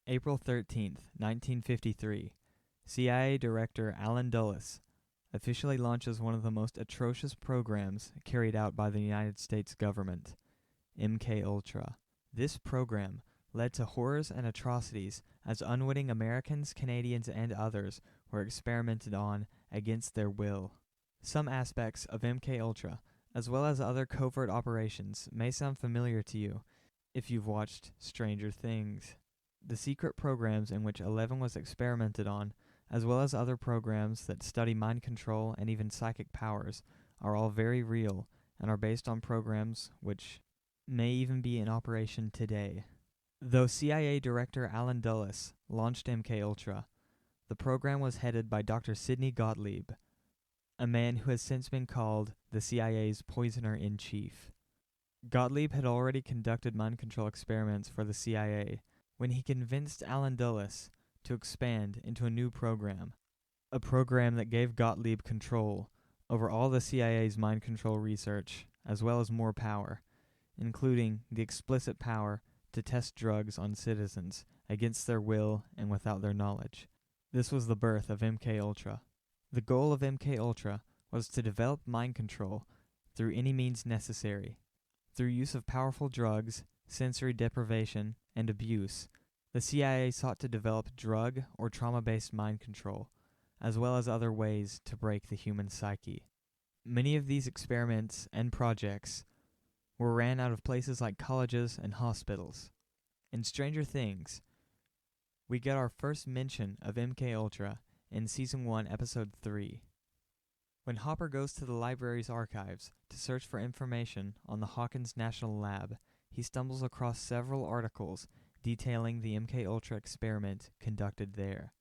April 13th, 1953, CIA Director Allen Dulles officially launches one of the most atrocious programs carried out by the United States government, MK Ultra. This program led to horrors and atrocities as unwitting Americans, Canadians, and others were experimented on against their will. Some aspects of MK Ultra, as well as other covert operations, may sound familiar to you if you've watched Stranger Things. The secret programs in which 11 was experimented on, as well as other programs that study mind control and even psychic powers, are all very real and are based on programs which may even be in operation today. Though CIA Director Allen Dulles launched MK Ultra, the program was headed by Dr. Sidney Gottlieb, a man who has since been called the CIA's poisoner-in-chief. Gottlieb had already conducted mind control experiments for the CIA when he convinced Allen Dulles to expand into a new program, a program that gave Gottlieb control over all the CIA's mind control research, as well as more power, including the explicit power to test drugs on citizens against their will and without their knowledge. This was the birth of MK Ultra. The goal of MK Ultra was to develop mind control through any means necessary. Through use of powerful drugs, sensory deprivation, and abuse, the CIA sought to develop drug or trauma-based mind control, as well as other ways to break the human psyche. Many of these experiments and projects were ran out of places like colleges and hospitals. In Stranger Things, we get our first mention of MK Ultra in Season 1, Episode 3. When Hopper goes to the library's archives to search for information on the Hawkins National Lab, he stumbles across several articles detailing the MK Ultra experiment conducted there.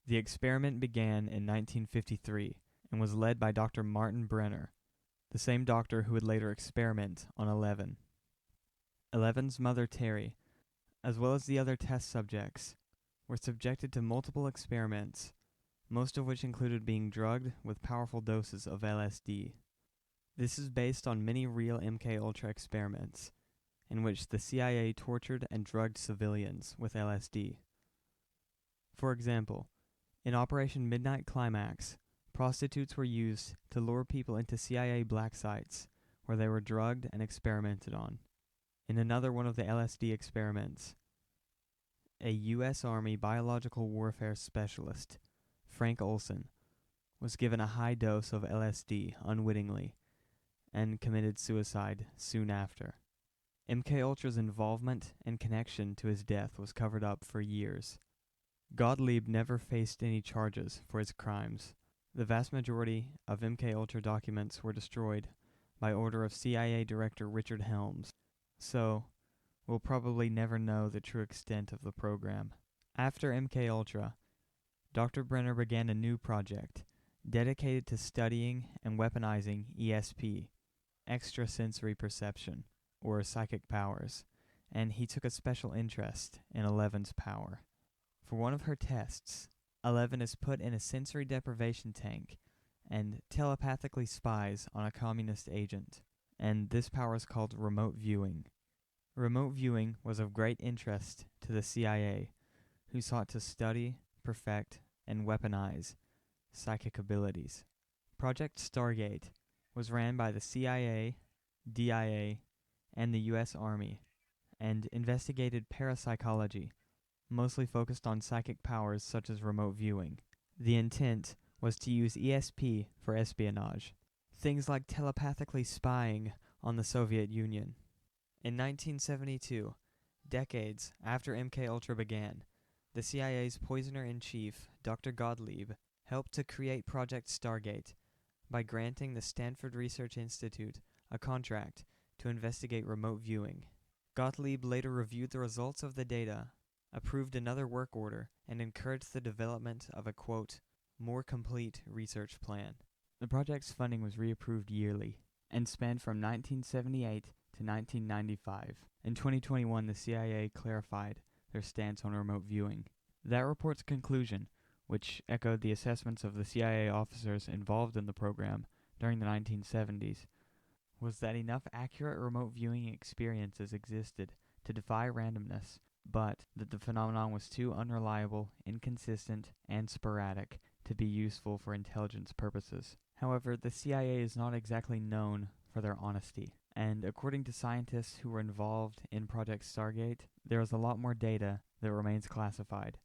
The experiment began in 1953 and was led by Dr. Martin Brenner, the same doctor who would later experiment on 11. 11's mother, Terry, as well as the other test subjects, were subjected to multiple experiments, most of which included being drugged with powerful doses of LSD. This is based on many real MK Ultra experiments, in which the CIA tortured and drugged civilians with LSD. For example, in Operation Midnight Climax, prostitutes were used to lure people into CIA black sites, where they were drugged and experimented on. In another one of the LSD experiments, a U.S. Army biological warfare specialist, Frank Olson, was given a high dose of LSD unwittingly and committed suicide soon after. MK Ultra's involvement and connection to his death was covered up for years. Gottlieb never faced any charges for his crimes. The vast majority of MK Ultra documents were destroyed by order of CIA Director Richard Helms, so we'll probably never know the true extent of the program. After MK Ultra, Dr. Brenner began a new project dedicated to studying and weaponizing ESP, extrasensory perception, or psychic powers, and he took a special interest in 11's power. For one of her tests, 11 is put in a sensory deprivation tank and telepathically spies on a communist agent, and this power is called remote viewing. Remote viewing was of great interest to the CIA, who sought to study, perfect, and weaponize psychic abilities. Project Stargate was ran by the CIA, DIA, and the U.S. Army, and investigated parapsychology, mostly focused on psychic powers such as remote viewing. The intent was to use ESP for espionage, things like telepathically spying on the Soviet Union. In 1972, decades after MK Ultra began, the CIA's poisoner-in-chief, Dr. Gottlieb, helped to create Project Stargate by granting the Stanford Research Institute a contract to investigate remote viewing. Gottlieb later reviewed the results of the data, approved another work order, and encouraged the development of a, quote, more complete research plan. The project's funding was reapproved yearly and spanned from 1978 to 1995. In 2021, the CIA clarified their stance on remote viewing. That report's conclusion, which echoed the assessments of the CIA officers involved in the program during the 1970s, was that enough accurate remote viewing experiences existed to defy randomness but that the phenomenon was too unreliable, inconsistent, and sporadic to be useful for intelligence purposes. However, the CIA is not exactly known for their honesty, and according to scientists who were involved in Project Stargate, there is a lot more data that remains classified.